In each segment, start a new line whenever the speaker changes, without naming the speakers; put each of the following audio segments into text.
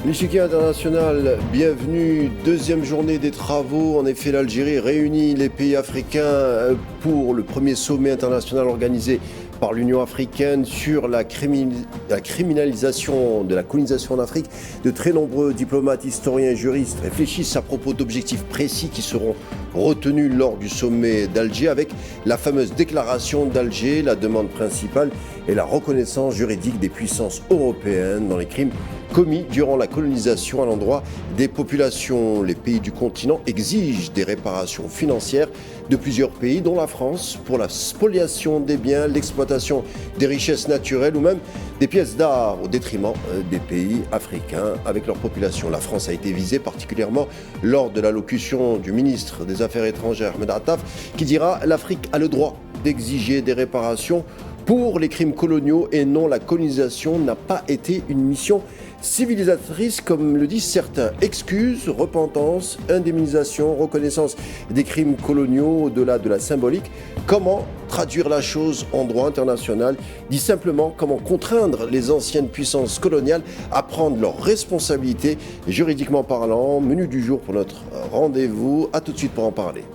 L'échiquier international, bienvenue. Deuxième journée des travaux. En effet, l'Algérie réunit les pays africains pour le premier sommet international organisé par l'Union africaine sur la criminalisation de la colonisation en Afrique. De très nombreux diplomates, historiens et juristes réfléchissent à propos d'objectifs précis qui seront retenus lors du sommet d'Alger, avec la fameuse déclaration d'Alger. La demande principale est la reconnaissance juridique des puissances européennes dans les crimes commis durant la colonisation à l'endroit des populations. Les pays du continent exigent des réparations financières de plusieurs pays, dont la France, pour la spoliation des biens, l'exploitation des richesses naturelles ou même des pièces d'art au détriment des pays africains avec leur population. La France a été visée particulièrement lors de l'allocution du ministre des Affaires étrangères, Ahmed Attaf, qui dira « l'Afrique a le droit d'exiger des réparations pour les crimes coloniaux et non, la colonisation n'a pas été une mission civilisatrice comme le disent certains. Excuses, repentance, indemnisation, reconnaissance des crimes coloniaux au-delà de la symbolique. Comment traduire la chose en droit international? Dit simplement, comment contraindre les anciennes puissances coloniales à prendre leurs responsabilités juridiquement parlant? Menu du jour pour notre rendez-vous. À tout de suite pour en parler.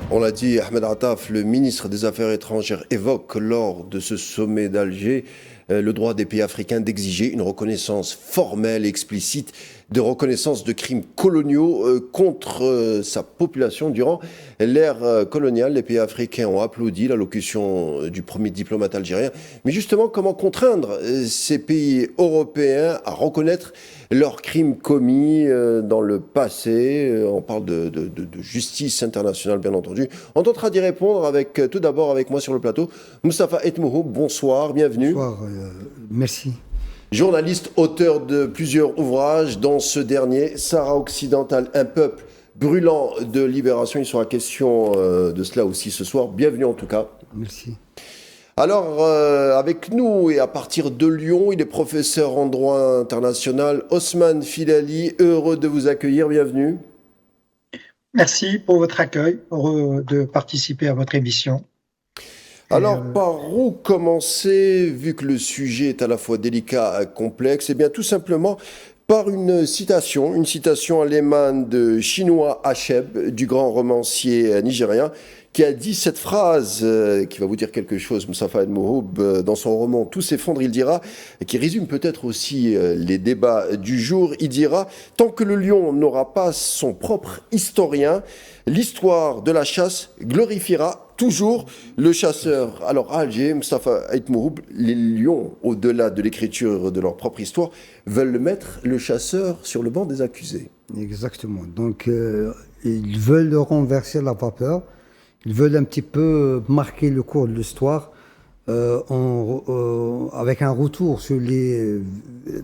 On l'a dit, Ahmed Attaf, le ministre des Affaires étrangères, évoque lors de ce sommet d'Alger le droit des pays africains d'exiger une reconnaissance formelle et explicite de reconnaissance de crimes coloniaux contre sa population durant l'ère coloniale. Les pays africains ont applaudi l'allocution du premier diplomate algérien. Mais justement, comment contraindre ces pays européens à reconnaître leurs crimes commis dans le passé? On parle de justice internationale, bien entendu. On tentera d'y répondre tout d'abord avec moi sur le plateau. Moustapha Etmouhoub, bonsoir, bienvenue.
Bonsoir, merci.
Journaliste, auteur de plusieurs ouvrages, dont ce dernier, Sahara occidental, un peuple brûlant de libération. Il sera question de cela aussi ce soir. Bienvenue en tout cas.
Merci.
Alors, avec nous et à partir de Lyon, il est professeur en droit international. Osman Filali, heureux de vous accueillir. Bienvenue.
Merci pour votre accueil, heureux de participer à votre émission.
Alors, par où commencer, vu que le sujet est à la fois délicat et complexe? Eh bien, tout simplement par une citation allemande de Chinua Achebe, du grand romancier nigérien, qui a dit cette phrase qui va vous dire quelque chose, Moustapha Etmouhoub, dans son roman Tout s'effondre, il dira, qui résume peut-être aussi les débats du jour, il dira « Tant que le lion n'aura pas son propre historien, l'histoire de la chasse glorifiera toujours le chasseur ». Alors à Alger, Moustapha Etmouhoub, les lions, au-delà de l'écriture de leur propre histoire, veulent mettre le chasseur sur le banc des accusés.
Exactement. Donc ils veulent renverser la vapeur. Ils veulent un petit peu marquer le cours de l'histoire avec un retour sur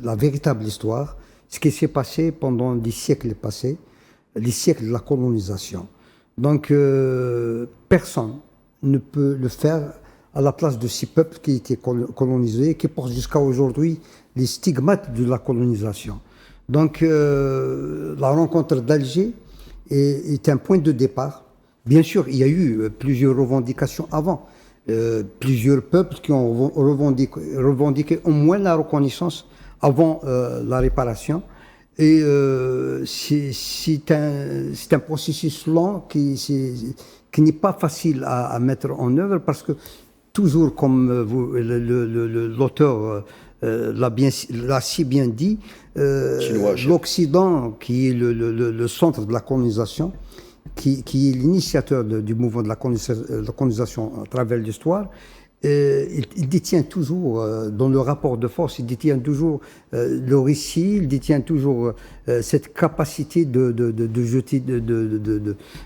la véritable histoire, ce qui s'est passé pendant des siècles passés, les siècles de la colonisation. Donc personne ne peut le faire à la place de ces peuples qui étaient colonisés, qui portent jusqu'à aujourd'hui les stigmates de la colonisation. Donc la rencontre d'Alger est un point de départ. Bien sûr, il y a eu plusieurs revendications avant. Plusieurs peuples qui ont revendiqué au moins la reconnaissance avant la réparation. Et c'est un processus lent qui n'est pas facile à mettre en œuvre parce que toujours, comme l'auteur l'a si bien dit, l'Occident, qui est le centre de la colonisation, qui est l'initiateur du mouvement de la colonisation à travers l'histoire, il détient toujours, dans le rapport de force, il détient toujours le récit, il détient toujours cette capacité de jeter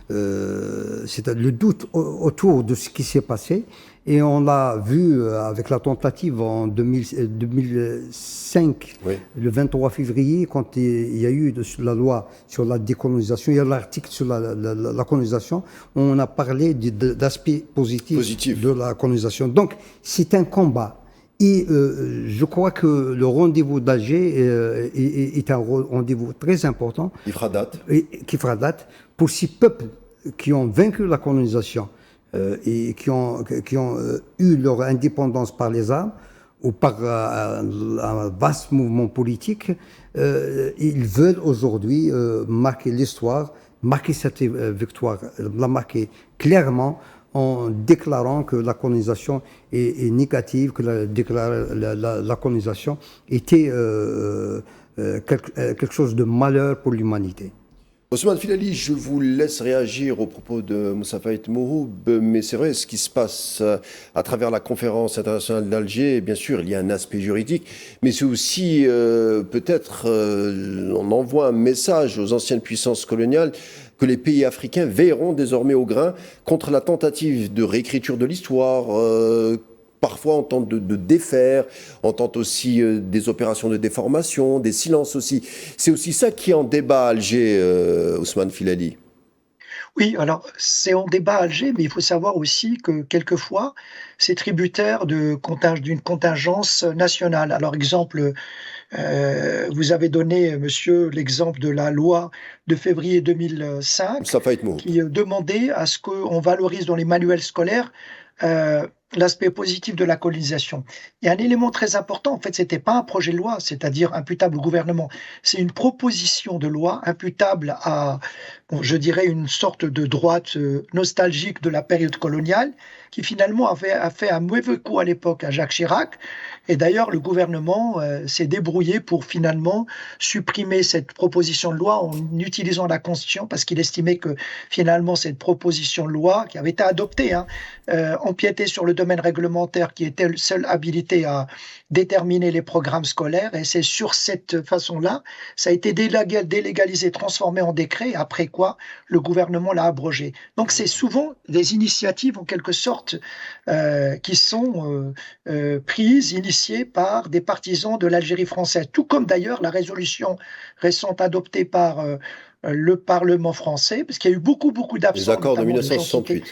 le doute autour de ce qui s'est passé. Et on l'a vu avec la tentative en 2005, oui. Le 23 février, quand il y a eu la loi sur la décolonisation, il y a l'article sur la colonisation, on a parlé d'aspects positifs de la colonisation. Donc, c'est un combat. Et je crois que le rendez-vous d'Alger est un rendez-vous très important.
Qui fera date.
Qui fera date pour ces peuples qui ont vaincu la colonisation et qui ont eu leur indépendance par les armes ou par un vaste mouvement politique, ils veulent aujourd'hui marquer l'histoire, marquer cette victoire, la marquer clairement en déclarant que la colonisation est négative, que la colonisation était quelque chose de malheur pour l'humanité.
Ousmane Filali, je vous laisse réagir aux propos de Moussa Faït Mohoub, mais c'est vrai, ce qui se passe à travers la conférence internationale d'Alger, bien sûr, il y a un aspect juridique, mais c'est aussi peut-être, on envoie un message aux anciennes puissances coloniales que les pays africains veilleront désormais au grain contre la tentative de réécriture de l'histoire. Parfois, on tente de défaire, on tente aussi des opérations de déformation, des silences aussi. C'est aussi ça qui est en débat à Alger, Ousmane Filali.
Oui, alors c'est en débat à Alger, mais il faut savoir aussi que quelquefois, c'est tributaire d'une contingence nationale. Alors, exemple, vous avez donné, monsieur, l'exemple de la loi de février 2005
Moussa Faït Mohoub.
qui demandait à ce qu'on valorise dans les manuels scolaires l'aspect positif de la colonisation. Et un élément très important, en fait, c'était pas un projet de loi, c'est-à-dire imputable au gouvernement. C'est une proposition de loi imputable à, bon, je dirais, une sorte de droite nostalgique de la période coloniale, qui finalement a fait un mauvais coup à l'époque à Jacques Chirac. Et d'ailleurs, le gouvernement s'est débrouillé pour finalement supprimer cette proposition de loi en utilisant la Constitution, parce qu'il estimait que finalement cette proposition de loi, qui avait été adoptée, empiétait sur le domaine réglementaire qui était le seul habilité à déterminer les programmes scolaires. Et c'est sur cette façon-là, ça a été délégalisé, transformé en décret, après quoi le gouvernement l'a abrogé. Donc c'est souvent des initiatives en quelque sorte qui sont prises, initiées par des partisans de l'Algérie française, tout comme d'ailleurs la résolution récente adoptée par le Parlement français, parce qu'il y a eu beaucoup d'absents.
Les accords de
notamment
1968,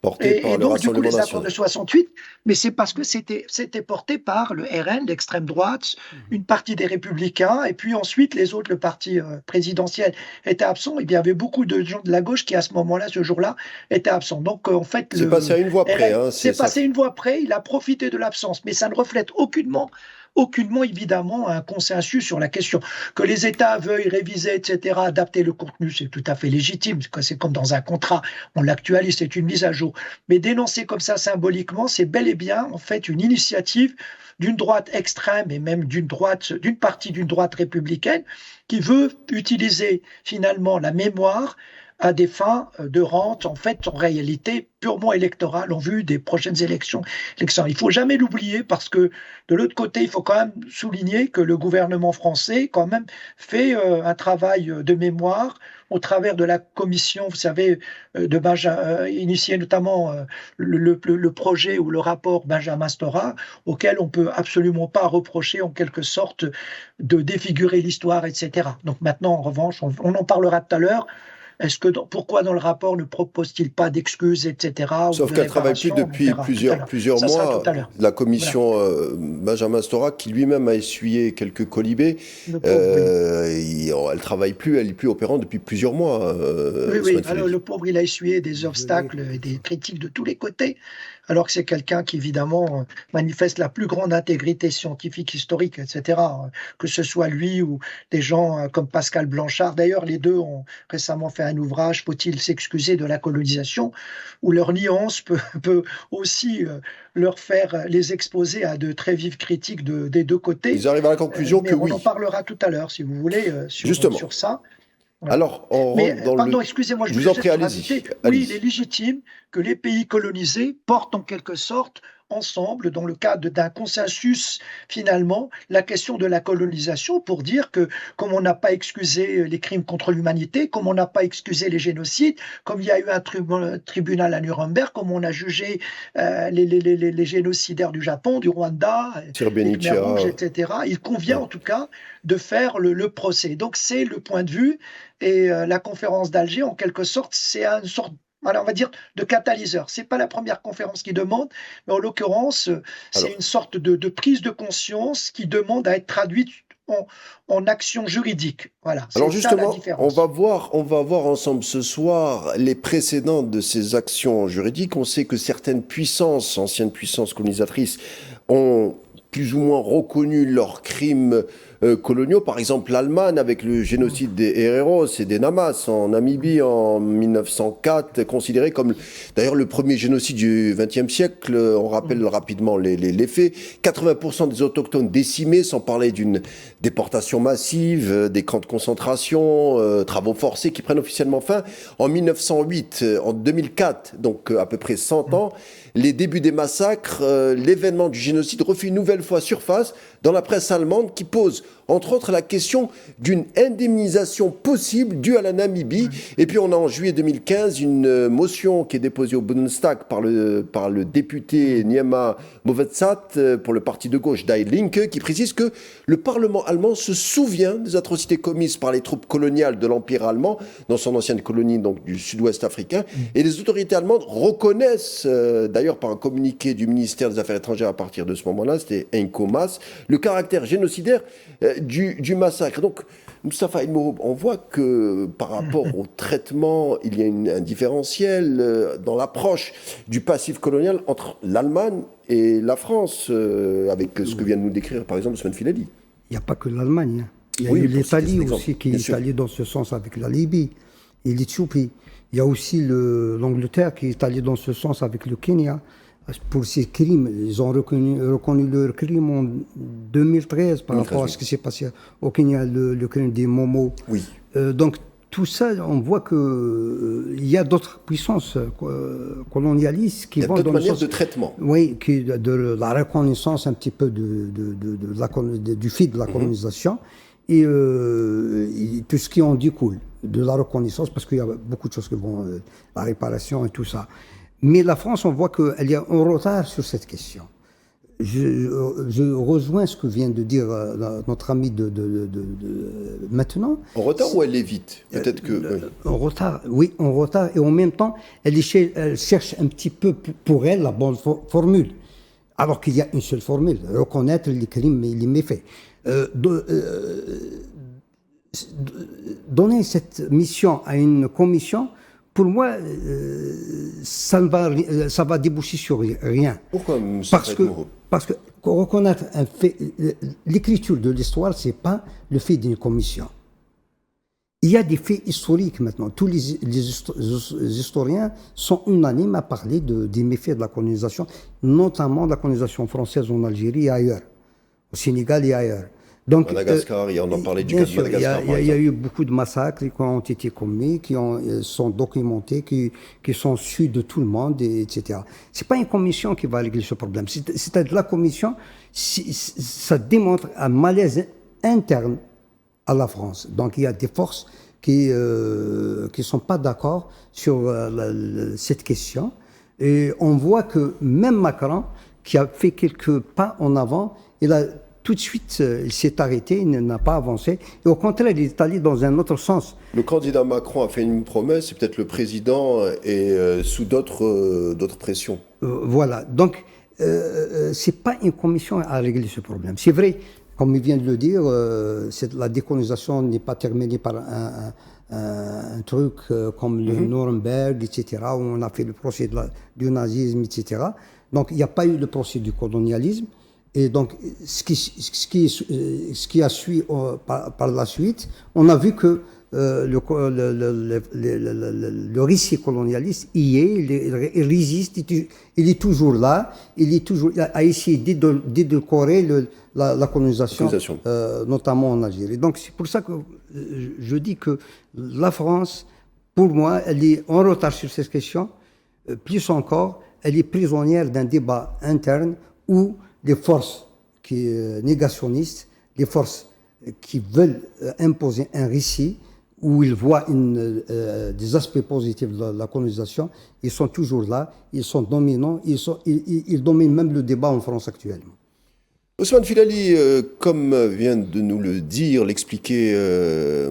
portés par
et
le
donc, du coup,
Rassemblement
les accords de
national.
68, mais c'est parce que c'était porté par le RN, l'extrême droite, une partie des Républicains, et puis ensuite les autres, le parti présidentiel était absent, et bien il y avait beaucoup de gens de la gauche qui, à ce moment-là, ce jour-là, étaient absents. Donc, en fait,
C'est passé à une voix près.
RN,
Hein,
c'est passé une voix près, il a profité de l'absence, mais ça ne reflète aucunement, évidemment, un consensus sur la question. Que les États veuillent réviser, etc., adapter le contenu, c'est tout à fait légitime. C'est comme dans un contrat, on l'actualise, c'est une mise à jour. Mais dénoncer comme ça symboliquement, c'est bel et bien, en fait, une initiative d'une droite extrême et même d'une partie d'une droite républicaine qui veut utiliser finalement la mémoire à des fins de rente, en fait, en réalité, purement électorale en vue des prochaines élections. Il ne faut jamais l'oublier parce que, de l'autre côté, il faut quand même souligner que le gouvernement français, quand même, fait un travail de mémoire au travers de la commission, vous savez, initié notamment le projet ou le rapport Benjamin Stora, auquel on peut absolument pas reprocher, en quelque sorte, de défigurer l'histoire, etc. Donc maintenant, en revanche, on en parlera tout à l'heure. Pourquoi dans le rapport ne propose-t-il pas d'excuses, etc.
Sauf qu'elle ne travaille plus depuis plusieurs mois. La commission Benjamin Stora, qui lui-même a essuyé quelques colibés, elle ne travaille plus, elle n'est plus opérante depuis plusieurs mois.
Oui. Alors, le pauvre, il a essuyé des obstacles et des critiques de tous les côtés, alors que c'est quelqu'un qui, évidemment, manifeste la plus grande intégrité scientifique, historique, etc., que ce soit lui ou des gens comme Pascal Blanchard. D'ailleurs, les deux ont récemment fait un ouvrage, Faut-il s'excuser de la colonisation, où leur nuance peut aussi leur faire les exposer à de très vives critiques des deux côtés.
Ils arrivent à la conclusion que oui.
On en parlera tout à l'heure, si vous voulez, sur ça.
Voilà. Alors, on rentre dans
pardon, excusez-moi, je
vous en prie,
rajouter. Oui, il est légitime que les pays colonisés portent en quelque sorte ensemble, dans le cadre d'un consensus, finalement, la question de la colonisation pour dire que, comme on n'a pas excusé les crimes contre l'humanité, comme on n'a pas excusé les génocides, comme il y a eu un tribunal à Nuremberg, comme on a jugé les génocidaires du Japon, du Rwanda, des Khmers rouges, etc., il convient en tout cas de faire le procès. Donc c'est le point de vue, et la conférence d'Alger, en quelque sorte, c'est une sorte, on va dire, de catalyseur. Ce n'est pas la première conférence qui demande, mais en l'occurrence, c'est une sorte de prise de conscience qui demande à être traduite en action juridique. Voilà, c'est
Alors
ça la
justement,
différence.
on va voir ensemble ce soir les précédents de ces actions juridiques. On sait que certaines puissances, anciennes puissances colonisatrices, ont plus ou moins reconnu leurs crimes coloniaux. Par exemple, l'Allemagne avec le génocide des Hereros et des Namas en Namibie en 1904, considéré comme d'ailleurs le premier génocide du XXe siècle. On rappelle rapidement les faits. 80% des autochtones décimés, sans parler d'une déportation massive, des camps de concentration, travaux forcés qui prennent officiellement fin en 1908. En 2004, donc à peu près 100 ans, les débuts des massacres, l'événement du génocide refait une nouvelle fois surface dans la presse allemande qui pose, entre autres, la question d'une indemnisation possible due à la Namibie. Et puis on a en juillet 2015 une motion qui est déposée au Bundestag par le député Niema Movetsat pour le parti de gauche Die Linke qui précise que le Parlement allemand se souvient des atrocités commises par les troupes coloniales de l'Empire allemand dans son ancienne colonie donc du sud-ouest africain. Et les autorités allemandes reconnaissent, d'ailleurs par un communiqué du ministère des Affaires étrangères à partir de ce moment-là, c'était Heiko Maas, le caractère génocidaire du massacre. Donc, Mustapha El Mohoub, on voit que par rapport au traitement, il y a un différentiel dans l'approche du passif colonial entre l'Allemagne et la France, avec ce que vient de nous décrire par exemple Ousmane Filali.
Il n'y a pas que l'Allemagne. Il y a
Oui,
eu
pour citer
l'Italie
cet exemple,
aussi qui
bien
est
sûr.
allée dans ce sens avec la Libye et l'Éthiopie. Il y a aussi l'Angleterre qui est allée dans ce sens avec le Kenya. Pour ces crimes, ils ont reconnu leurs crimes en 2013 par rapport à ce qui s'est passé au Kenya, le crime des Momo.
Oui.
Donc tout ça, on voit il y a d'autres puissances colonialistes qui
Il y a
vont
d'autres
dans le
manières
sens,
de traitement.
oui, de la reconnaissance un petit peu du fait de la colonisation et tout ce qui en découle de la reconnaissance, parce qu'il y a beaucoup de choses qui vont, la réparation et tout ça. Mais la France, on voit qu'elle est en retard sur cette question. Je rejoins ce que vient de dire notre ami maintenant.
En retard ou elle est vite? Peut-être que... oui.
En retard, oui, en retard. Et en même temps, elle cherche un petit peu pour elle la bonne formule. Alors qu'il y a une seule formule, reconnaître les crimes et les méfaits. Donner cette mission à une commission, pour moi, ça va déboucher sur rien.
Pourquoi, Mustapha El Mohoub?
Parce que reconnaître un fait, l'écriture de l'histoire, c'est pas le fait d'une commission. Il y a des faits historiques maintenant. Tous les historiens sont unanimes à parler des méfaits de la colonisation, notamment de la colonisation française en Algérie et ailleurs, au Sénégal et ailleurs. Donc,
Madagascar, on en parlait du
bien
cas de
sûr,
Madagascar.
il y a eu beaucoup de massacres qui ont été commis, qui sont documentés, qui sont su de tout le monde, etc. C'est pas une commission qui va régler ce problème. C'est-à-dire la commission, ça démontre un malaise interne à la France. Donc il y a des forces qui sont pas d'accord sur cette question. Et on voit que même Macron, qui a fait quelques pas en avant, il a tout de suite, il s'est arrêté, il n'a pas avancé. Et au contraire, il est allé dans un autre sens.
Le candidat Macron a fait une promesse, et peut-être le président est sous d'autres pressions.
Voilà. Donc, c'est pas une commission à régler ce problème. C'est vrai, comme il vient de le dire, la décolonisation n'est pas terminée par un truc comme le Nuremberg, etc., où on a fait le procès du nazisme, etc. Donc, il n'y a pas eu le procès du colonialisme. Et donc, ce qui a suivi par la suite, on a vu que le récit colonialiste y est, il résiste, il est toujours là, il a essayé d'édulcorer la colonisation, notamment en Algérie. Donc, c'est pour ça que je dis que la France, pour moi, elle est en retard sur cette question. Plus encore, elle est prisonnière d'un débat interne où les forces négationnistes, les forces qui veulent imposer un récit où ils voient des aspects positifs de la colonisation, ils sont toujours là, ils sont dominants, ils dominent même le débat en France actuellement.
Ousmane Filali, comme vient de nous le dire, l'expliquer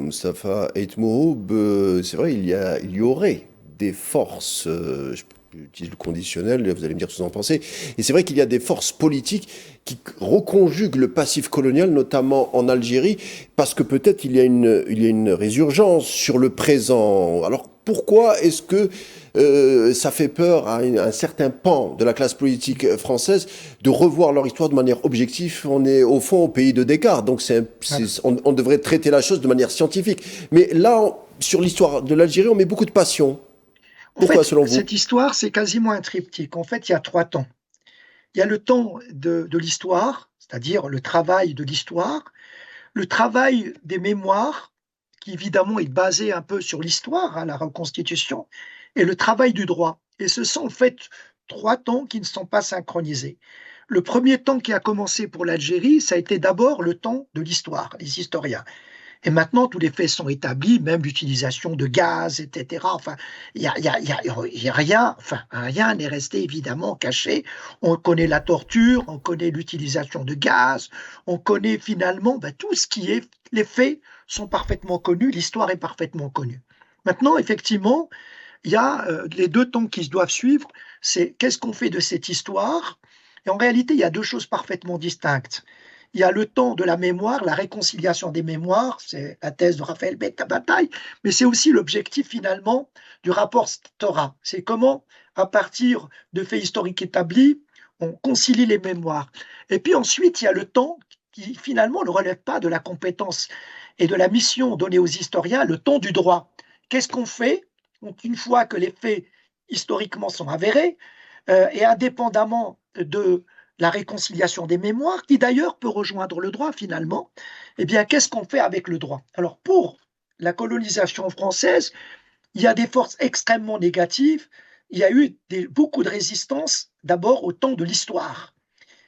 Mustapha El Mohoub, c'est vrai, il y aurait des forces, j'utilise le conditionnel, vous allez me dire ce que vous en pensez. Et c'est vrai qu'il y a des forces politiques qui reconjuguent le passif colonial, notamment en Algérie, parce que peut-être il y a une résurgence sur le présent. Alors pourquoi est-ce que ça fait peur à un certain pan de la classe politique française de revoir leur histoire de manière objective? On est au fond au pays de Descartes, donc on devrait traiter la chose de manière scientifique. Mais là, sur l'histoire de l'Algérie, on met beaucoup de passion. Pourquoi, selon vous?
Cette histoire, c'est quasiment un triptyque. En fait, il y a 3 temps. Il y a le temps de l'histoire, c'est-à-dire le travail de l'histoire, le travail des mémoires, qui évidemment est basé un peu sur l'histoire, hein, la reconstitution, et le travail du droit. Et ce sont en fait 3 temps qui ne sont pas synchronisés. Le premier temps qui a commencé pour l'Algérie, ça a été d'abord le temps de l'histoire, les historiens. Et maintenant, tous les faits sont établis, même l'utilisation de gaz, etc. Enfin, il y a rien, enfin, rien n'est resté évidemment caché. On connaît la torture, on connaît l'utilisation de gaz, on connaît finalement tout ce qui est. Les faits sont parfaitement connus, l'histoire est parfaitement connue. Maintenant, effectivement, il y a les 2 temps qui se doivent suivre. C'est qu'est-ce qu'on fait de cette histoire? Et en réalité, il y a 2 choses parfaitement distinctes. Il y a le temps de la mémoire, la réconciliation des mémoires, c'est la thèse de Raphaël Beck-Bataille, mais c'est aussi l'objectif finalement du rapport Stora. C'est comment, à partir de faits historiques établis, on concilie les mémoires. Et puis ensuite, il y a le temps qui finalement ne relève pas de la compétence et de la mission donnée aux historiens, le temps du droit. Qu'est-ce qu'on fait une fois que les faits historiquement sont avérés, et indépendamment de la réconciliation des mémoires, qui d'ailleurs peut rejoindre le droit finalement, eh bien, qu'est-ce qu'on fait avec le droit? Alors, pour la colonisation française, il y a des forces extrêmement négatives. Il y a eu beaucoup de résistance, d'abord au temps de l'histoire.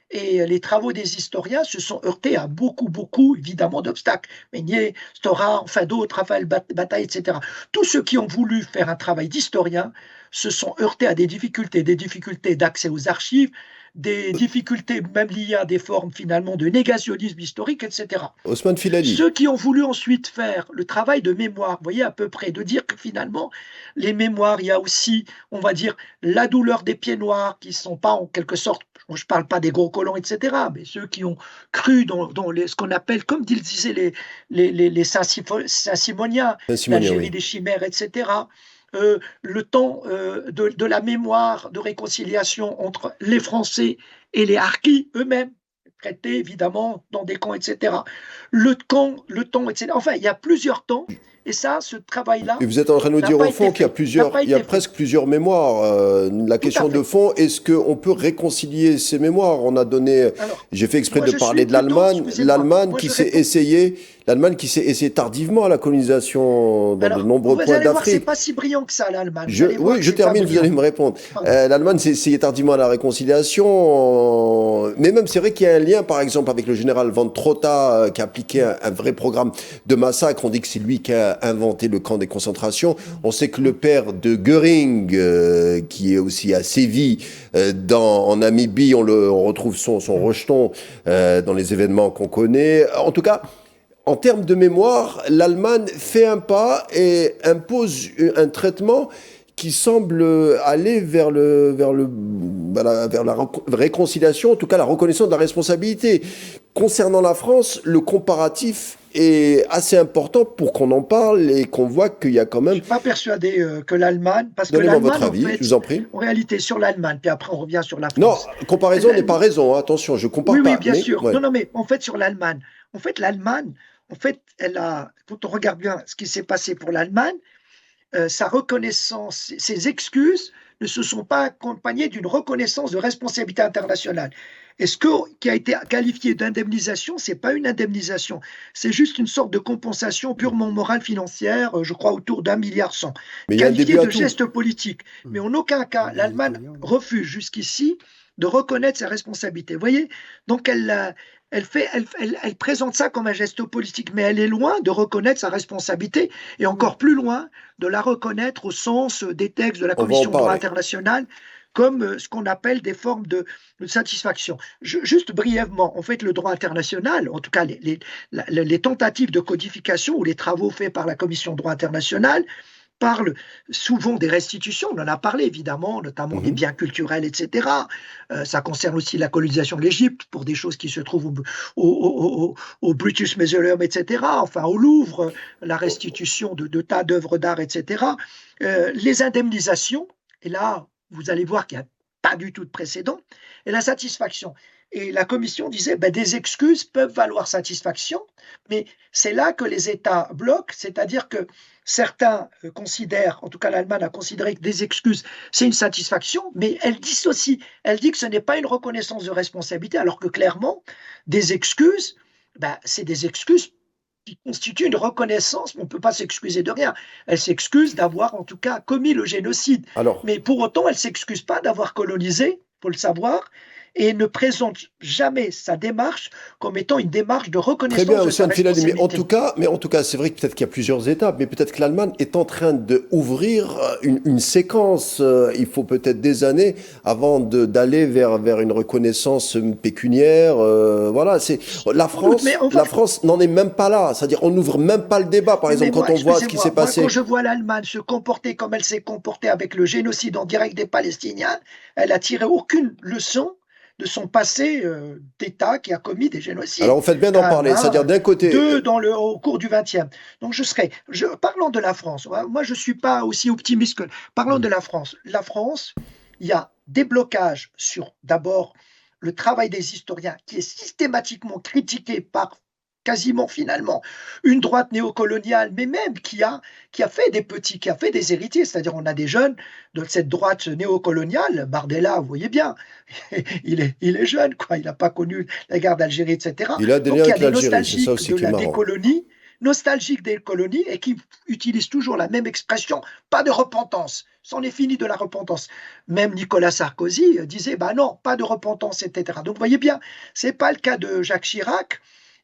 Et les travaux des historiens se sont heurtés à beaucoup, évidemment, d'obstacles. Meignet, Stora, enfin d'autres, Raphaël Bataille, etc. Tous ceux qui ont voulu faire un travail d'historien se sont heurtés à des difficultés d'accès aux archives, des difficultés même liées à des formes finalement de négationnisme historique, etc.
Osman Filali.
Ceux qui ont voulu ensuite faire le travail de mémoire, vous voyez à peu près, de dire que finalement, les mémoires, il y a aussi, on va dire, la douleur des pieds noirs, qui ne sont pas en quelque sorte, je ne parle pas des gros colons, etc., mais ceux qui ont cru dans ce qu'on appelle, comme disaient les Saint-Simoniens, l'Algérie des chimères, etc., le temps de la mémoire de réconciliation entre les Français et les Harkis eux-mêmes, traités évidemment dans des camps, etc. Le temps, etc. Enfin, il y a plusieurs temps. Et ça, ce travail-là.
Et vous êtes en train de nous dire au fond qu'il y a presque plusieurs mémoires. La question de fond, est-ce qu'on peut réconcilier ces mémoires? On a donné, j'ai fait exprès de parler de l'Allemagne, l'Allemagne qui s'est essayée tardivement à la colonisation dans de nombreux points d'Afrique.
C'est pas si brillant que ça, l'Allemagne.
Oui, je termine, vous allez me répondre. L'Allemagne s'est essayée tardivement à la réconciliation, mais même c'est vrai qu'il y a un lien, par exemple, avec le général von Trotta, qui a appliqué un vrai programme de massacre. On dit que c'est lui qui a inventé le camp des concentrations. On sait que le père de Göring, qui est aussi à Séville, en Namibie, on retrouve son rejeton dans les événements qu'on connaît. En tout cas, en termes de mémoire, l'Allemagne fait un pas et impose un traitement qui semble aller vers la réconciliation, en tout cas la reconnaissance de la responsabilité. Concernant la France, le comparatif est assez important pour qu'on en parle et qu'on voit qu'il y a quand même...
Je ne suis pas persuadé que l'Allemagne...
Donnez-moi votre avis, je vous en prie.
En réalité, sur l'Allemagne, puis après on revient sur la France.
Non, comparaison n'est pas raison, attention, je compare pas.
Oui, bien sûr. Ouais. Non, mais en fait, sur l'Allemagne, quand on regarde bien ce qui s'est passé pour l'Allemagne, sa reconnaissance, ses excuses ne se sont pas accompagnées d'une reconnaissance de responsabilité internationale. Et ce qui a été qualifié d'indemnisation, ce n'est pas une indemnisation, c'est juste une sorte de compensation purement morale financière, je crois autour d'1,1 milliard, qualifié de geste politique. Mais en aucun cas, l'Allemagne refuse jusqu'ici de reconnaître ses responsabilités. Vous voyez? Donc elle présente ça comme un geste politique, mais elle est loin de reconnaître sa responsabilité et encore plus loin de la reconnaître au sens des textes de la Commission de droit international comme ce qu'on appelle des formes de satisfaction. Juste brièvement, en fait, le droit international, en tout cas les tentatives de codification ou les travaux faits par la Commission de droit international, parle souvent des restitutions, on en a parlé évidemment, notamment des biens culturels, etc. Ça concerne aussi la colonisation de l'Égypte pour des choses qui se trouvent au British Museum, etc. Enfin, au Louvre, la restitution de tas d'œuvres d'art, etc. Les indemnisations, et là, vous allez voir qu'il n'y a pas du tout de précédent, et la satisfaction. Et la commission disait, des excuses peuvent valoir satisfaction, mais c'est là que les États bloquent, c'est-à-dire que certains considèrent, en tout cas l'Allemagne a considéré que des excuses, c'est une satisfaction, mais elle dissocie, elle dit que ce n'est pas une reconnaissance de responsabilité, alors que clairement, des excuses, c'est des excuses qui constituent une reconnaissance, mais on ne peut pas s'excuser de rien. Elle s'excuse d'avoir en tout cas commis le génocide, mais pour autant, elle ne s'excuse pas d'avoir colonisé, il faut le savoir, et ne présente jamais sa démarche comme étant une démarche de reconnaissance de sa responsabilité.
Mais en tout cas, c'est vrai que peut-être qu'il y a plusieurs étapes, mais peut-être que l'Allemagne est en train d'ouvrir une séquence. Il faut peut-être des années avant d'aller vers une reconnaissance pécuniaire. Voilà, la France n'en est même pas là. C'est-à-dire, on n'ouvre même pas le débat. Par exemple, quand on voit ce qui s'est passé.
Quand je vois l'Allemagne se comporter comme elle s'est comportée avec le génocide en direct des Palestiniens, elle n'a tiré aucune leçon de son passé d'État qui a commis des génocides.
Alors, on fait bien d'en parler, c'est-à-dire d'un côté...
au cours du XXe. Donc, parlons de la France. Moi, je ne suis pas aussi optimiste que... Parlons de la France. La France, il y a des blocages sur, d'abord, le travail des historiens qui est systématiquement critiqué par quasiment finalement une droite néocoloniale, mais même qui a fait des héritiers, c'est-à-dire on a des jeunes de cette droite néocoloniale. Bardella, vous voyez bien, il est jeune, quoi, il n'a pas connu la guerre d'Algérie, etc.
Il a des liens avec l'Algérie, c'est ça aussi qui est marrant.
Nostalgique des colonies et qui utilise toujours la même expression, pas de repentance, c'en est fini de la repentance. Même Nicolas Sarkozy disait, non, pas de repentance, etc. Donc vous voyez bien, c'est pas le cas de Jacques Chirac.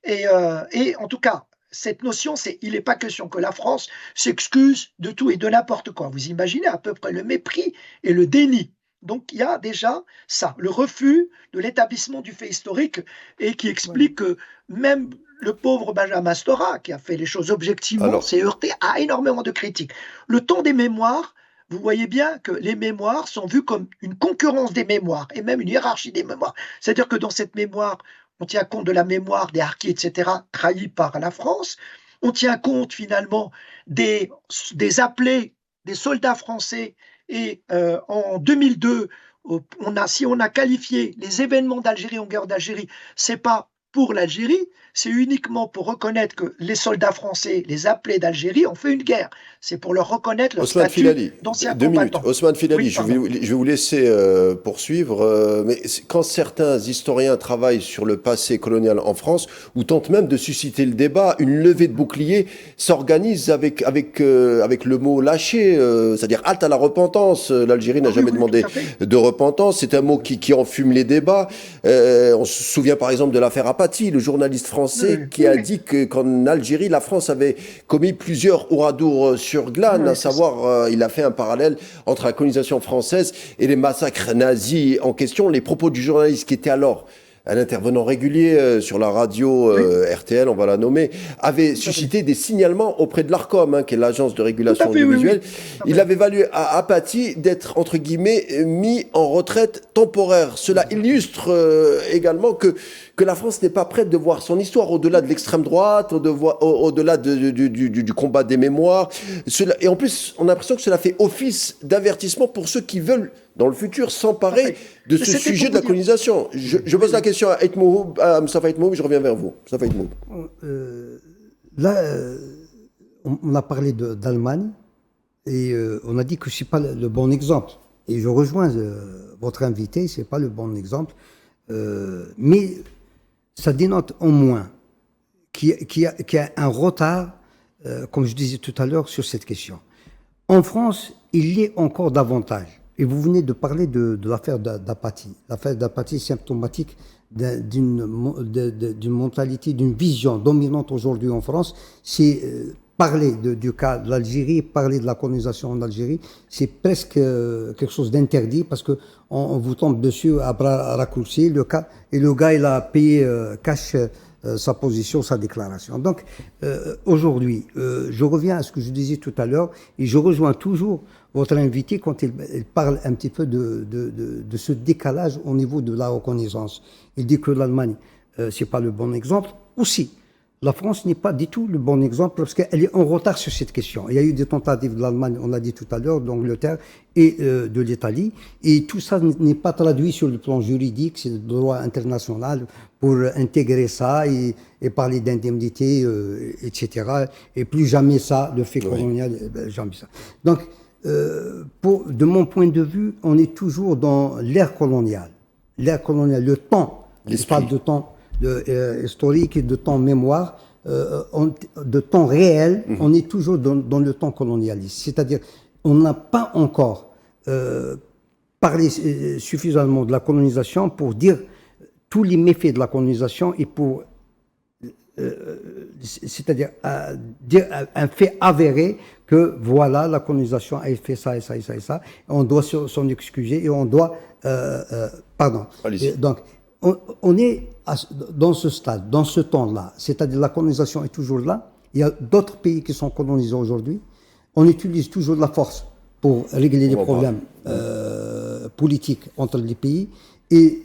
Et en tout cas, cette notion, il n'est pas question que la France s'excuse de tout et de n'importe quoi. Vous imaginez à peu près le mépris et le déni. Donc il y a déjà ça, le refus de l'établissement du fait historique et qui explique que même le pauvre Benjamin Stora, qui a fait les choses objectivement, s'est heurté à énormément de critiques. Le temps des mémoires, vous voyez bien que les mémoires sont vues comme une concurrence des mémoires et même une hiérarchie des mémoires. C'est-à-dire que dans cette mémoire, on tient compte de la mémoire des harkis, etc., trahis par la France. On tient compte finalement des appelés, des soldats français. Et en 2002, si on a qualifié les événements d'Algérie en guerre d'Algérie, c'est pas pour l'Algérie, c'est uniquement pour reconnaître que les soldats français, les appelés d'Algérie, ont fait une guerre. C'est pour leur reconnaître leur statut d'anciens combattants.
Ousmane Filali, je vais vous laisser poursuivre. Mais quand certains historiens travaillent sur le passé colonial en France, ou tentent même de susciter le débat, une levée de bouclier s'organise avec le mot lâché, c'est-à-dire halte à la repentance. L'Algérie n'a jamais demandé de repentance. C'est un mot qui enfume les débats. On se souvient par exemple de l'affaire Apathy, le journaliste français qui a dit qu'en Algérie, la France avait commis plusieurs ouradours sur glane, à savoir, il a fait un parallèle entre la colonisation française et les massacres nazis en question. Les propos du journaliste qui était alors un intervenant régulier sur la radio RTL, on va la nommer, avait suscité des signalements auprès de l'ARCOM, qui est l'agence de régulation audiovisuelle. Il avait valu à Apathy d'être, entre guillemets, mis en retraite temporaire. Cela illustre également que la France n'est pas prête de voir son histoire au-delà de l'extrême droite, au-delà du combat des mémoires. Et en plus, on a l'impression que cela fait office d'avertissement pour ceux qui veulent, dans le futur, s'emparer de ce sujet de la colonisation. Je pose la question à Moustapha Moustapha, je reviens vers vous. Moustapha
Là, on a parlé d'Allemagne et on a dit que ce n'est pas le bon exemple. Et je rejoins votre invité, ce n'est pas le bon exemple. Mais ça dénote au moins qu'il y a un retard, comme je disais tout à l'heure, sur cette question. En France, il y est encore davantage. Et vous venez de parler de l'affaire d'Apathy. L'affaire d'Apathy est symptomatique d'une mentalité, d'une vision dominante aujourd'hui en France. C'est parler du cas de l'Algérie, parler de la colonisation en Algérie, c'est presque quelque chose d'interdit parce qu'on vous tombe dessus à bras raccourcis. Et le gars, il a payé cash sa position, sa déclaration. Donc, aujourd'hui, je reviens à ce que je disais tout à l'heure, et je rejoins toujours votre invité quand il parle un petit peu de ce décalage au niveau de la reconnaissance. Il dit que l'Allemagne, c'est pas le bon exemple. Aussi, la France n'est pas du tout le bon exemple parce qu'elle est en retard sur cette question. Il y a eu des tentatives de l'Allemagne, on l'a dit tout à l'heure, d'Angleterre et de l'Italie. Et tout ça n'est pas traduit sur le plan juridique, c'est le droit international pour intégrer ça et parler d'indemnité, etc. Et plus jamais ça, le fait colonial, jamais ça. Donc, de mon point de vue, on est toujours dans l'ère coloniale. L'ère coloniale, le temps, je parle de temps historique et de temps mémoire, de temps réel, on est toujours dans le temps colonialiste. C'est-à-dire, on n'a pas encore parlé suffisamment de la colonisation pour dire tous les méfaits de la colonisation et pour, c'est-à-dire dire un fait avéré que voilà, la colonisation a fait ça et ça et ça et ça. On doit s'en excuser et on doit, pardon. Donc, on est dans ce stade, dans ce temps-là, c'est-à-dire la colonisation est toujours là. Il y a d'autres pays qui sont colonisés aujourd'hui. On utilise toujours la force pour régler les problèmes politiques entre les pays. Et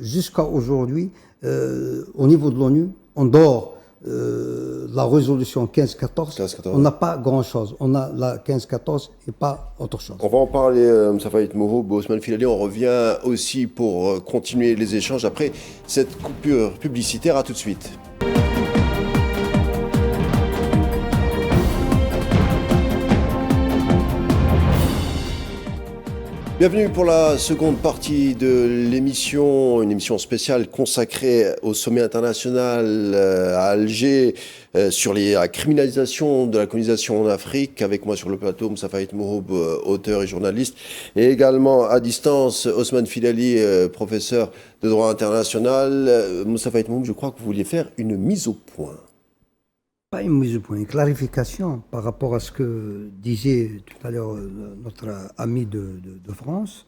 jusqu'à aujourd'hui, au niveau de l'ONU, en dehors la résolution 1514, on n'a pas grand-chose. On a la 1514 et pas autre chose.
On va en parler, Moussa Faïd Mohoub, Ousmane Filali. On revient aussi pour continuer les échanges après cette coupure publicitaire. À tout de suite. Bienvenue pour la seconde partie de l'émission, une émission spéciale consacrée au sommet international à Alger sur la criminalisation de la colonisation en Afrique. Avec moi sur le plateau, Moussa Faïd Mohoub, auteur et journaliste, et également à distance, Ousmane Filali, professeur de droit international. Moussa Faïd Mohoub, je crois que vous vouliez faire une mise au point.
Pas une mise au point, une clarification par rapport à ce que disait tout à l'heure notre ami de France.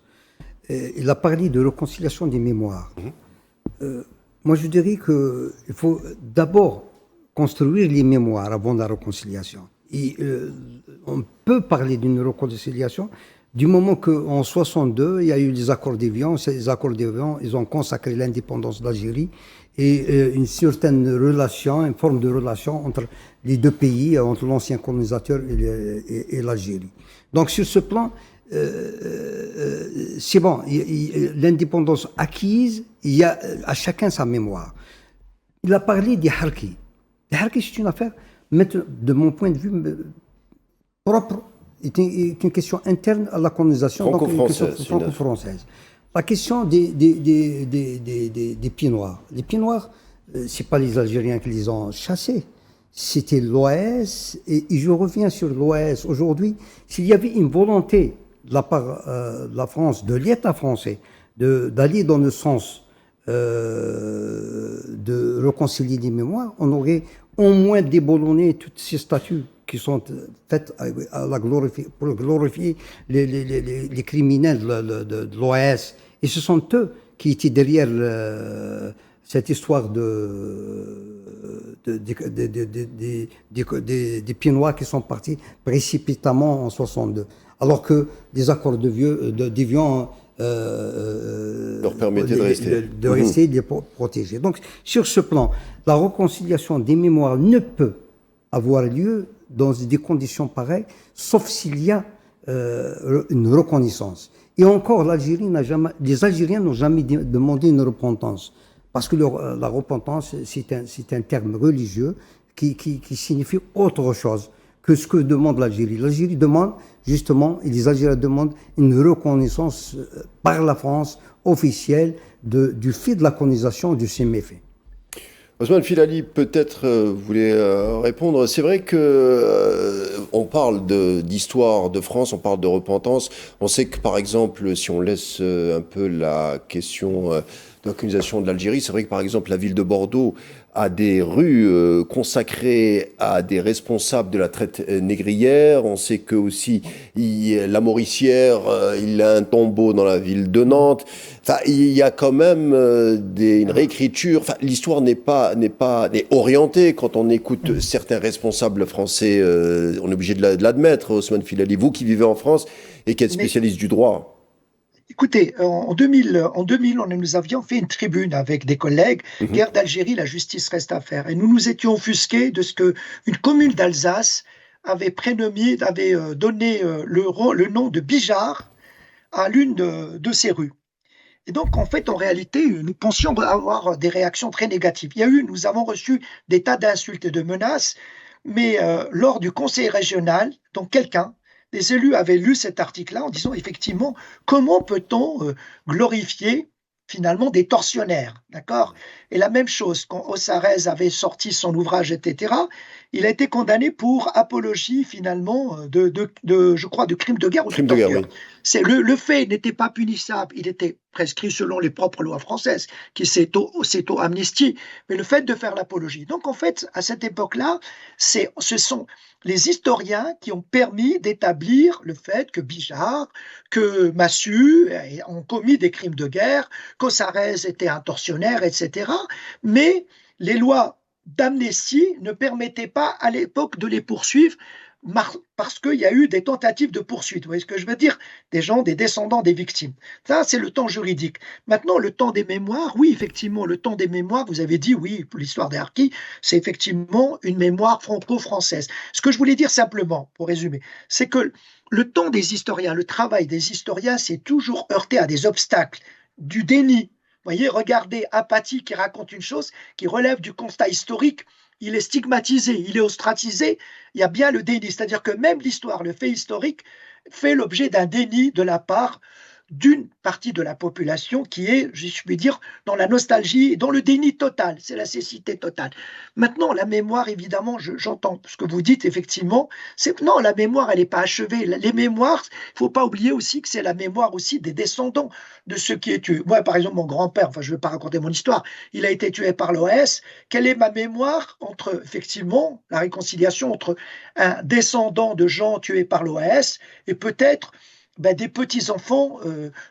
Il a parlé de réconciliation des mémoires. Moi, je dirais qu'il faut d'abord construire les mémoires avant la réconciliation. Et on peut parler d'une réconciliation du moment qu'en 62, il y a eu les accords d'Évian. Ces accords d'Évian, ils ont consacré l'indépendance d'Algérie et une certaine relation, une forme de relation entre les deux pays, entre l'ancien colonisateur et l'Algérie. Donc sur ce plan, c'est bon, l'indépendance acquise, il y a à chacun sa mémoire. Il a parlé des harkis. Les harkis, c'est une affaire, de mon point de vue, propre, est une question interne à la colonisation, donc une question franco-française. La question des pieds noirs. Les pieds noirs, c'est pas les Algériens qui les ont chassés, c'était l'OAS. Et je reviens sur l'OAS aujourd'hui. S'il y avait une volonté de la part de la France, de l'État français, d'aller dans le sens de réconcilier les mémoires, on aurait au moins déboulonné toutes ces statues qui sont faites pour glorifier les criminels de l'OAS. Et ce sont eux qui étaient derrière cette histoire des pieds noirs qui sont partis précipitamment en 62. Alors que les accords d'Évian
leur permettaient de rester.
De les protéger. Donc, sur ce plan, la réconciliation des mémoires ne peut avoir lieu dans des conditions pareilles, sauf s'il y a une reconnaissance. Et encore, les Algériens n'ont jamais demandé une repentance, parce que la repentance, c'est un terme religieux qui signifie autre chose que ce que demande l'Algérie. L'Algérie demande, justement, et les Algériens demandent une reconnaissance par la France officielle du fait de la colonisation de ces méfaits.
Ousmane Filali, peut-être vous voulez répondre. C'est vrai que on parle d'histoire de France, on parle de repentance. On sait que, par exemple, si on laisse un peu la question de la colonisation de l'Algérie, c'est vrai que, par exemple, la ville de Bordeaux à des rues consacrées à des responsables de la traite négrière. On sait que aussi la Mauricière, il a un tombeau dans la ville de Nantes. Enfin, il y a quand même une réécriture. Enfin, l'histoire n'est orientée quand on écoute certains responsables français. On est obligé de l'admettre, Ousmane Filali, vous qui vivez en France et qui êtes spécialiste du droit.
Écoutez, en 2000, nous avions fait une tribune avec des collègues, Guerre d'Algérie, la justice reste à faire. Et nous nous étions offusqués de ce qu'une commune d'Alsace avait donné le nom de Bijar à l'une de ces rues. Et donc, en fait, en réalité, nous pensions avoir des réactions très négatives. Nous avons reçu des tas d'insultes et de menaces, mais lors du conseil régional, donc des élus avaient lu cet article-là en disant effectivement, comment peut-on glorifier finalement des tortionnaires, d'accord? Et la même chose, quand Ossarez avait sorti son ouvrage, etc., il a été condamné pour apologie finalement je crois, de crimes de guerre ou de torture. Oui. Le fait n'était pas punissable, il était prescrit selon les propres lois françaises, qui c'est au amnistie, mais le fait de faire l'apologie. Donc en fait, à cette époque-là, ce sont les historiens qui ont permis d'établir le fait que Bijar, que Massu ont commis des crimes de guerre, qu'Ossarez était un tortionnaire, etc. Mais les lois d'amnistie ne permettaient pas à l'époque de les poursuivre parce qu'il y a eu des tentatives de poursuite. Vous voyez ce que je veux dire? Des descendants des victimes. Ça, c'est le temps juridique. Maintenant, le temps des mémoires, oui, effectivement, le temps des mémoires, vous avez dit, oui, pour l'histoire des harkis, c'est effectivement une mémoire franco-française. Ce que je voulais dire simplement, pour résumer, c'est que le temps des historiens, le travail des historiens, c'est toujours heurté à des obstacles, du déni. Vous voyez, regardez Apathy qui raconte une chose qui relève du constat historique. Il est stigmatisé, il est ostracisé, il y a bien le déni. C'est-à-dire que même l'histoire, le fait historique, fait l'objet d'un déni de la part d'une partie de la population qui est, je puis dire, dans la nostalgie et dans le déni total, c'est la cécité totale. Maintenant, la mémoire, évidemment, j'entends ce que vous dites, effectivement, non, la mémoire, elle n'est pas achevée. Les mémoires, il ne faut pas oublier aussi que c'est la mémoire aussi des descendants de ceux qui est tué. Moi, par exemple, mon grand-père, enfin, je ne vais pas raconter mon histoire, il a été tué par l'OS. Quelle est ma mémoire entre, effectivement, la réconciliation entre un descendant de gens tués par l'OS et peut-être des petits-enfants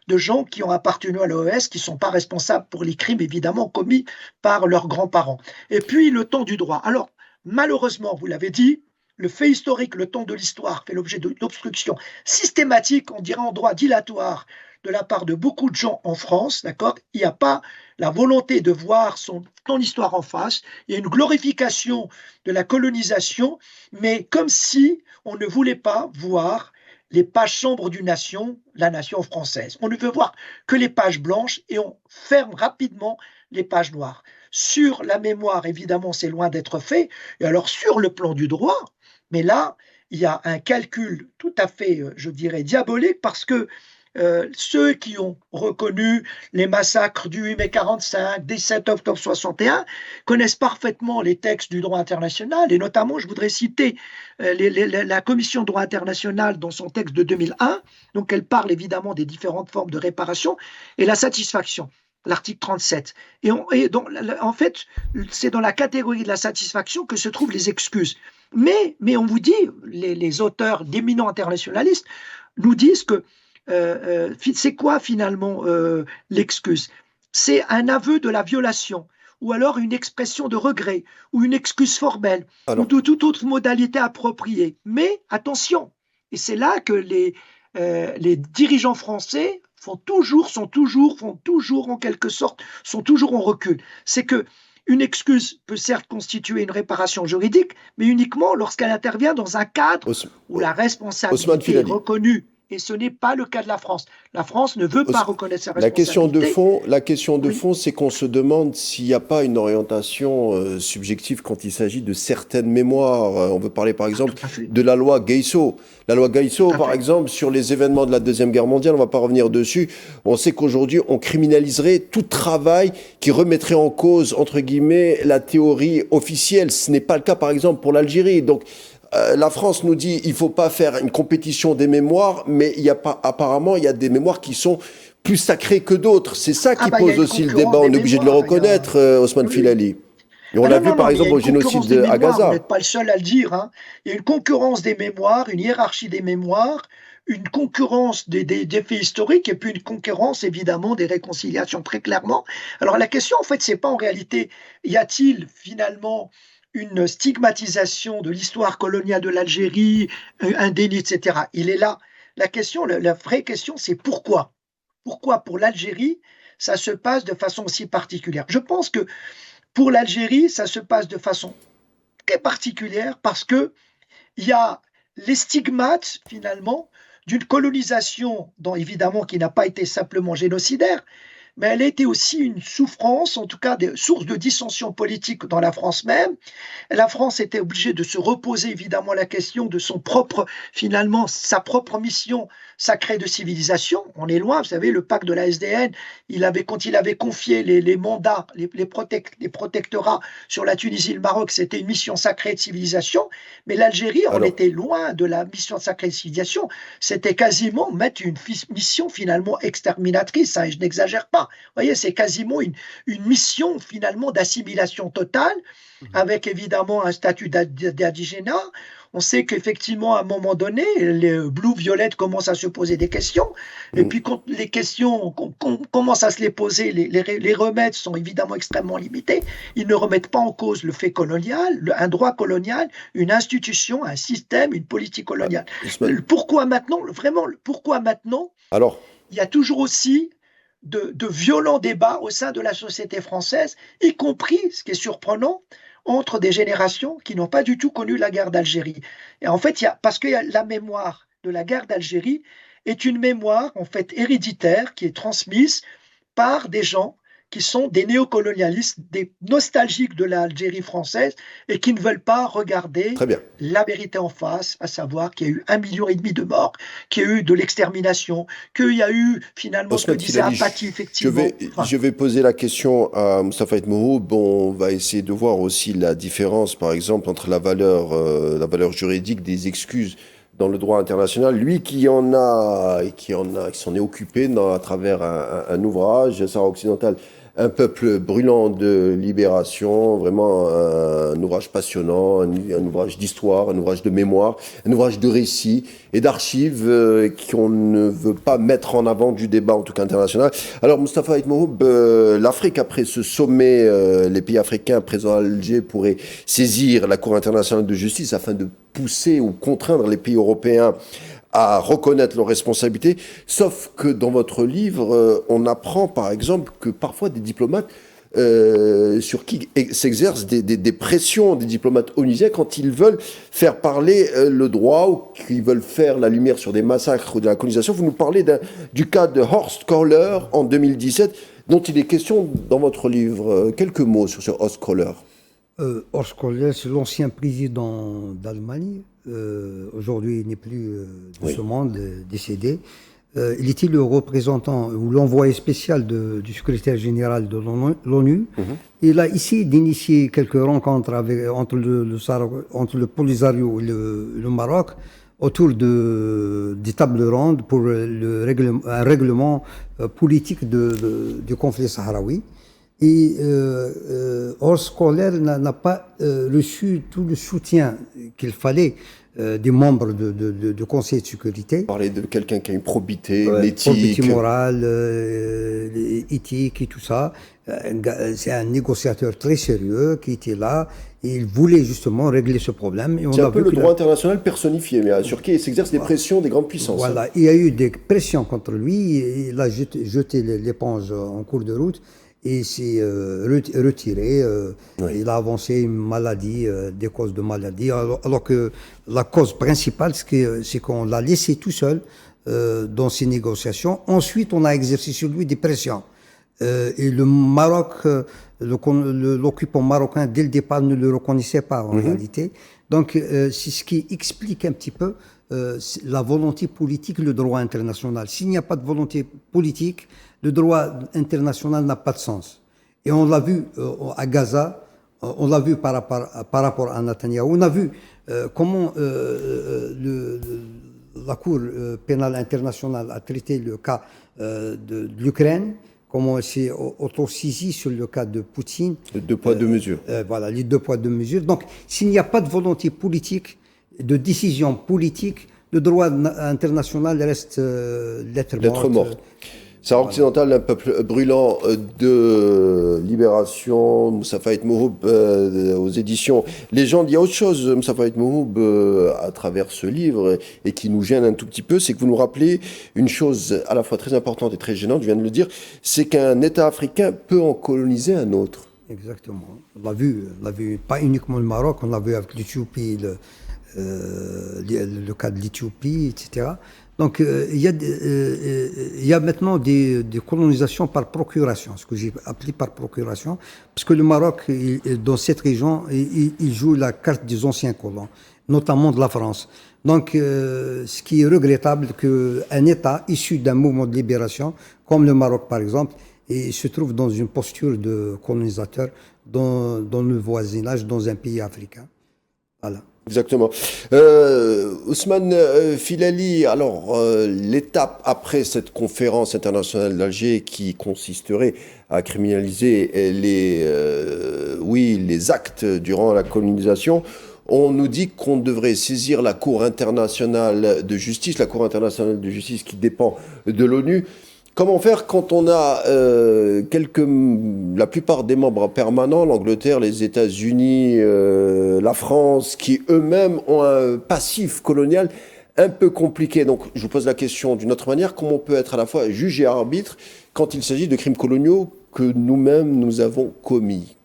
de gens qui ont appartenu à l'OS, qui ne sont pas responsables pour les crimes, évidemment, commis par leurs grands-parents. Et puis, le temps du droit. Alors, malheureusement, vous l'avez dit, le fait historique, le temps de l'histoire, fait l'objet d'obstructions systématiques, on dirait en droit dilatoire, de la part de beaucoup de gens en France, d'accord? Il n'y a pas la volonté de voir son histoire en face. Il y a une glorification de la colonisation, mais comme si on ne voulait pas voir les pages sombres la nation française. On ne veut voir que les pages blanches et on ferme rapidement les pages noires. Sur la mémoire, évidemment, c'est loin d'être fait. Et alors, sur le plan du droit, mais là, il y a un calcul tout à fait, je dirais, diabolique parce que ceux qui ont reconnu les massacres du 8 mai 45, 17 octobre 61, connaissent parfaitement les textes du droit international, et notamment, je voudrais citer la Commission de droit international dans son texte de 2001, donc elle parle évidemment des différentes formes de réparation, et la satisfaction, l'article 37. En fait, c'est dans la catégorie de la satisfaction que se trouvent les excuses. Mais on vous dit, les auteurs d'éminents internationalistes nous disent que c'est quoi finalement l'excuse? C'est un aveu de la violation, ou alors une expression de regret, ou une excuse formelle, ou de toute autre modalité appropriée. Mais attention, et c'est là que les dirigeants français sont toujours en quelque sorte, sont toujours en recul. C'est que une excuse peut certes constituer une réparation juridique, mais uniquement lorsqu'elle intervient dans un cadre où la responsabilité est reconnue. Et ce n'est pas le cas de la France. La France ne veut pas reconnaître sa responsabilité.
La question de fond, c'est qu'on se demande s'il n'y a pas une orientation subjective quand il s'agit de certaines mémoires. On veut parler par exemple de la loi Gayssot. La loi Gayssot, par exemple, sur les événements de la Deuxième Guerre mondiale, on ne va pas revenir dessus. On sait qu'aujourd'hui, on criminaliserait tout travail qui remettrait en cause, entre guillemets, la théorie officielle. Ce n'est pas le cas, par exemple, pour l'Algérie. Donc, la France nous dit il ne faut pas faire une compétition des mémoires, mais apparemment il y a des mémoires qui sont plus sacrées que d'autres. C'est ça qui pose aussi le débat, on est obligé de le reconnaître, Ousmane Filali. Et on
Ah
l'a
non,
vu
non,
par
non, mais il y a
exemple au
une concurrence
génocide
des
à
mémoires, vous
Gaza.
n'êtes pas le seul à le dire, hein. Il y a une concurrence des mémoires, une hiérarchie des mémoires, une concurrence des faits historiques et puis une concurrence évidemment des réconciliations, très clairement. Alors la question, en fait, c'est pas en réalité, y a-t-il finalement une stigmatisation de l'histoire coloniale de l'Algérie, un déni, etc. Il est là. La question, la vraie question, c'est pourquoi? Pourquoi pour l'Algérie, ça se passe de façon si particulière? Je pense que pour l'Algérie, ça se passe de façon très particulière parce que il y a les stigmates finalement d'une colonisation dont évidemment qui n'a pas été simplement génocidaire, mais elle a été aussi une souffrance, en tout cas des sources de dissension politique dans la France même. La France était obligée de se reposer évidemment la question de son propre, finalement, sa propre mission sacrée de civilisation. On est loin, vous savez, le pacte de la SDN, quand il avait confié les mandats, les protectorats sur la Tunisie et le Maroc, c'était une mission sacrée de civilisation, mais l'Algérie, on
Alors,
était loin de la mission sacrée de civilisation. C'était quasiment mettre une mission finalement exterminatrice, hein, et je n'exagère pas. Vous voyez, c'est quasiment une mission finalement d'assimilation totale avec évidemment un statut d'indigénat. On sait qu'effectivement, à un moment donné, les blue-violettes commencent à se poser des questions. Et
mm,
puis, quand les questions qu'on commence à se les poser, les remèdes sont évidemment extrêmement limités. Ils ne remettent pas en cause le fait colonial, un droit colonial, une institution, un système, une politique
ah,
coloniale.
Ismaël,
Pourquoi maintenant, vraiment, pourquoi maintenant
alors,
il y a toujours aussi de violents débats au sein de la société française, y compris, ce qui est surprenant, entre des générations qui n'ont pas du tout connu la guerre d'Algérie. Et en fait, parce que la mémoire de la guerre d'Algérie est une mémoire en fait héréditaire qui est transmise par des gens qui sont des néocolonialistes, des nostalgiques de l'Algérie française et qui ne veulent pas regarder
très bien.
la vérité en face, à savoir qu'il y a eu 1,5 million de morts, qu'il y a eu de l'extermination, qu'il y a eu finalement ce que
Osman
disait
Tilali,
Apathy, effectivement. Enfin,
je vais poser la question à Moustapha Et Mohoub. Bon, on va essayer de voir aussi la différence, par exemple, entre la valeur juridique des excuses dans le droit international. Lui qui qui s'en est occupé à travers un ouvrage, Sahara occidental, un peuple brûlant de libération, vraiment un ouvrage passionnant, un ouvrage d'histoire, un ouvrage de mémoire, un ouvrage de récit et d'archives qu'on ne veut pas mettre en avant du débat, en tout cas international. Alors, Moustapha Et Mohoub, l'Afrique, après ce sommet, les pays africains présents à Alger pourraient saisir la Cour internationale de justice afin de pousser ou contraindre les pays européens à reconnaître leurs responsabilités, sauf que dans votre livre, on apprend par exemple que parfois des diplomates sur qui s'exercent des pressions des diplomates onusiens quand ils veulent faire parler le droit ou qu'ils veulent faire la lumière sur des massacres ou de la colonisation. Vous nous parlez du cas de Horst Kohler en 2017, dont il est question dans votre livre. Quelques mots sur ce Horst Kohler.
Horst Kohler, c'est l'ancien président d'Allemagne. Aujourd'hui, il n'est plus de ce monde, décédé. Il était le représentant ou l'envoyé spécial du secrétaire général de l'ONU. Il a essayé d'initier quelques rencontres entre le Polisario et le Maroc autour des tables rondes pour un règlement politique du conflit sahraoui. Et Horst Kohler n'a pas reçu tout le soutien qu'il fallait des membres du Conseil de sécurité.
Parler de quelqu'un qui a une probité, une
Probité
éthique.
morale, éthique et tout ça. C'est un négociateur très sérieux qui était là et il voulait justement régler ce problème.
C'est un peu le droit international personnifié, mais sur qui s'exercent des pressions des grandes puissances.
Voilà, il y a eu des pressions contre lui, il a jeté l'éponge en cours de route. Et s'est retiré, il a avancé une maladie, des causes de maladie, alors que la cause principale, c'est qu'on l'a laissé tout seul dans ces négociations. Ensuite, on a exercé sur lui des pressions. Et le Maroc, l'occupant marocain, dès le départ, ne le reconnaissait pas en réalité. Donc, c'est ce qui explique un petit peu la volonté politique, le droit international. S'il n'y a pas de volonté politique, le droit international n'a pas de sens. Et on l'a vu à Gaza, on l'a vu par rapport à Netanyahou, on a vu comment la Cour pénale internationale a traité le cas de l'Ukraine, comment c'est autosaisi sur le cas de Poutine.
De 2 poids, 2 mesures.
Voilà, les 2 poids, 2 mesures. Donc, s'il n'y a pas de volonté politique, de décision politique, le droit international reste lettre morte.
Sahara occidentale, un peuple brûlant de Libération, Moussa Faïd Mouhoub aux éditions Légende. Il y a autre chose, Moussa Faïd Mouhoub, à travers ce livre, et qui nous gêne un tout petit peu, c'est que vous nous rappelez une chose à la fois très importante et très gênante, je viens de le dire, c'est qu'un État africain peut en coloniser un autre.
Exactement. On l'a vu, pas uniquement le Maroc, on l'a vu avec l'Éthiopie, le cas de l'Éthiopie, etc. Donc, il y a maintenant des colonisations par procuration, ce que j'ai appelé par procuration, parce que le Maroc, dans cette région, il joue la carte des anciens colons, notamment de la France. Donc, ce qui est regrettable, qu'un État issu d'un mouvement de libération, comme le Maroc par exemple, et se trouve dans une posture de colonisateur dans le voisinage, dans un pays africain. Voilà.
Exactement. Ousmane Filali, alors l'étape après cette conférence internationale d'Alger qui consisterait à criminaliser les actes durant la colonisation, on nous dit qu'on devrait saisir la Cour internationale de justice, qui dépend de l'ONU. Comment faire quand on a la plupart des membres permanents, l'Angleterre, les États-Unis, la France, qui eux-mêmes ont un passif colonial un peu compliqué. Donc je vous pose la question d'une autre manière, comment on peut être à la fois juge et arbitre quand il s'agit de crimes coloniaux que nous-mêmes nous avons commis?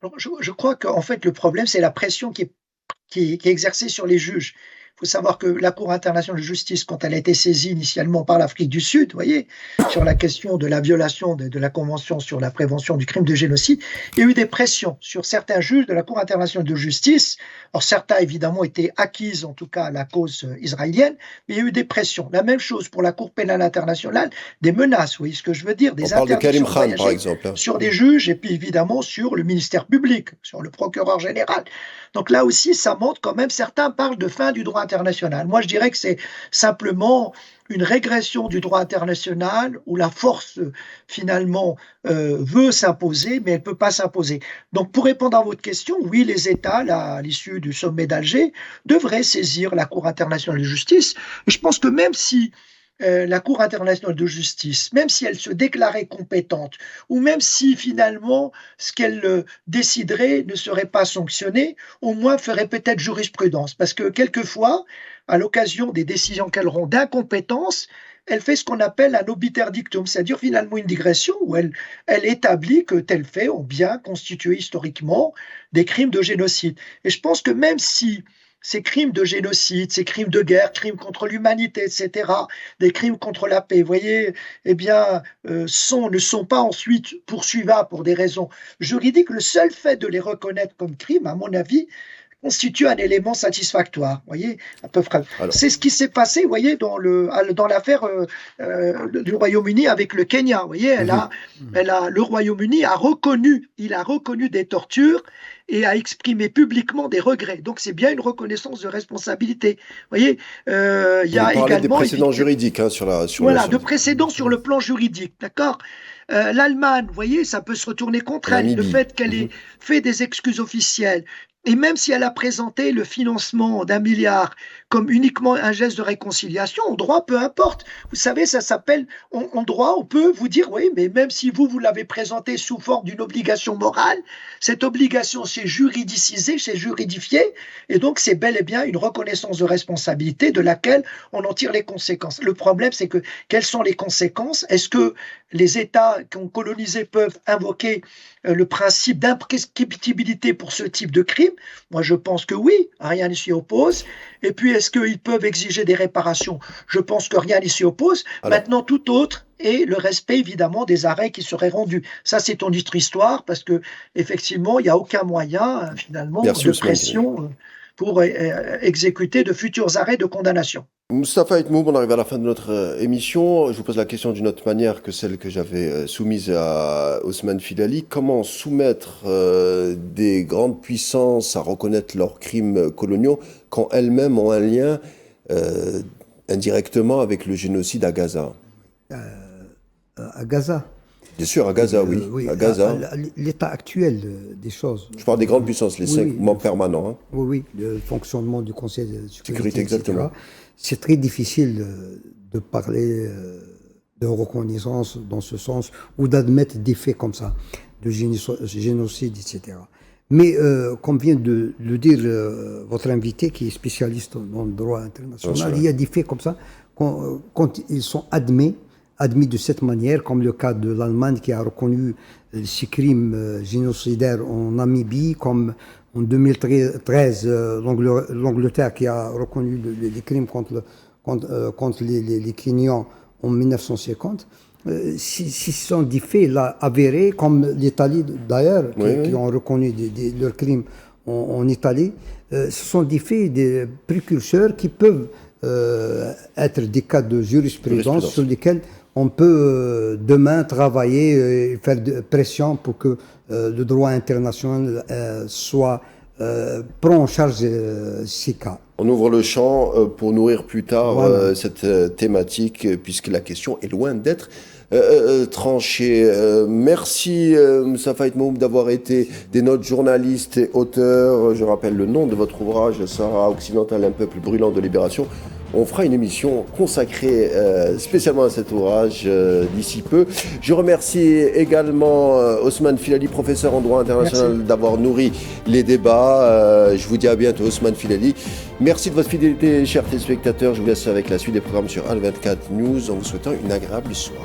Alors, je crois qu'en fait le problème c'est la pression qui est exercée sur les juges. Il faut savoir que la Cour internationale de justice, quand elle a été saisie initialement par l'Afrique du Sud, vous voyez, sur la question de la violation de la Convention sur la prévention du crime de génocide, il y a eu des pressions sur certains juges de la Cour internationale de justice. Alors certains, évidemment, étaient acquises, en tout cas, à la cause israélienne, mais il y a eu des pressions. La même chose pour la Cour pénale internationale, des menaces, vous voyez ce que je veux dire, des
interdictions. On parle de Karim Khan, par exemple.
Sur des juges, et puis évidemment sur le ministère public, sur le procureur général. Donc là aussi, ça montre quand même, certains parlent de fin du droit international. Moi, je dirais que c'est simplement une régression du droit international où la force, finalement, veut s'imposer, mais elle ne peut pas s'imposer. Donc, pour répondre à votre question, oui, les États, à l'issue du sommet d'Alger, devraient saisir la Cour internationale de justice. Et je pense que même si la Cour internationale de justice, même si elle se déclarait compétente, ou même si finalement ce qu'elle déciderait ne serait pas sanctionné, au moins ferait peut-être jurisprudence. Parce que quelquefois, à l'occasion des décisions qu'elle rend d'incompétence, elle fait ce qu'on appelle un obiter dictum, c'est-à-dire finalement une digression où elle établit que tels faits ont bien constitué historiquement des crimes de génocide. Et je pense que même si ces crimes de génocide, ces crimes de guerre, crimes contre l'humanité, etc., des crimes contre la paix, vous voyez, eh bien, ne sont pas ensuite poursuivables pour des raisons juridiques. Le seul fait de les reconnaître comme crimes, à mon avis, constitue un élément satisfactoire, voyez, à peu près. C'est ce qui s'est passé, vous voyez, dans l'affaire du Royaume-Uni avec le Kenya, vous voyez, le Royaume-Uni a reconnu des tortures et a exprimé publiquement des regrets. Donc c'est bien une reconnaissance de responsabilité. Vous voyez, il y a également
des précédents juridiques
de précédents sur le plan juridique, d'accord. L'Allemagne, vous voyez, ça peut se retourner contre elle. Le fait qu'elle ait fait des excuses officielles, et même si elle a présenté le financement d'1 milliard comme uniquement un geste de réconciliation, en droit, peu importe. Vous savez, ça s'appelle, en droit, on peut vous dire, oui, mais même si vous l'avez présenté sous forme d'une obligation morale, cette obligation s'est juridicisée, s'est juridifiée, et donc c'est bel et bien une reconnaissance de responsabilité de laquelle on en tire les conséquences. Le problème, c'est que, quelles sont les conséquences? Est-ce que les États qui ont colonisé peuvent invoquer le principe d'imprescriptibilité pour ce type de crime? Moi, je pense que oui, rien ne s'y oppose. Et puis, est-ce qu'ils peuvent exiger des réparations? Je pense que rien ne s'y oppose. Maintenant, tout autre est le respect, évidemment, des arrêts qui seraient rendus. Ça, c'est ton histoire, parce que effectivement, il n'y a aucun moyen, finalement, de pression pour exécuter de futurs arrêts de condamnation.
Moussa Faïd Mouhoub, on arrive à la fin de notre émission. Je vous pose la question d'une autre manière que celle que j'avais soumise à Ousmane Filali. Comment soumettre des grandes puissances à reconnaître leurs crimes coloniaux quand elles-mêmes ont un lien indirectement avec le génocide à Gaza?
À Gaza,
Bien sûr, à Gaza, oui.
Oui,
à Gaza.
l'état actuel des choses.
Je parle des grandes puissances, les 5 membres permanents. Hein.
Oui, le fonctionnement du Conseil de sécurité,
exactement.
etc. C'est très difficile de parler de reconnaissance dans ce sens ou d'admettre des faits comme ça, de génocide, etc. Mais comme vient de le dire votre invité, qui est spécialiste dans le droit international, il y a des faits comme ça, quand ils sont admis de cette manière, comme le cas de l'Allemagne qui a reconnu ces crimes génocidaires en Namibie, comme en 2013 l'Angleterre qui a reconnu les crimes contre les Kenyans en 1950. Si ce sont des faits là, avérés, comme l'Italie d'ailleurs, qui ont reconnu leurs crimes en Italie, ce sont des faits, des précurseurs qui peuvent être des cas de jurisprudence sur lesquels on peut demain travailler et faire de pression pour que le droit international prend en charge ces cas.
On ouvre le champ pour nourrir plus tard cette thématique, puisque la question est loin d'être tranchée. Merci Moussa Faïd Moum d'avoir été des notes journaliste et auteur. Je rappelle le nom de votre ouvrage, Sahara occidental, un peuple brûlant de libération. On fera une émission consacrée spécialement à cet ouvrage d'ici peu. Je remercie également Ousmane Filali, professeur en droit international, d'avoir nourri les débats. Je vous dis à bientôt, Ousmane Filali. Merci de votre fidélité, chers téléspectateurs. Je vous laisse avec la suite des programmes sur Al24 News en vous souhaitant une agréable soirée.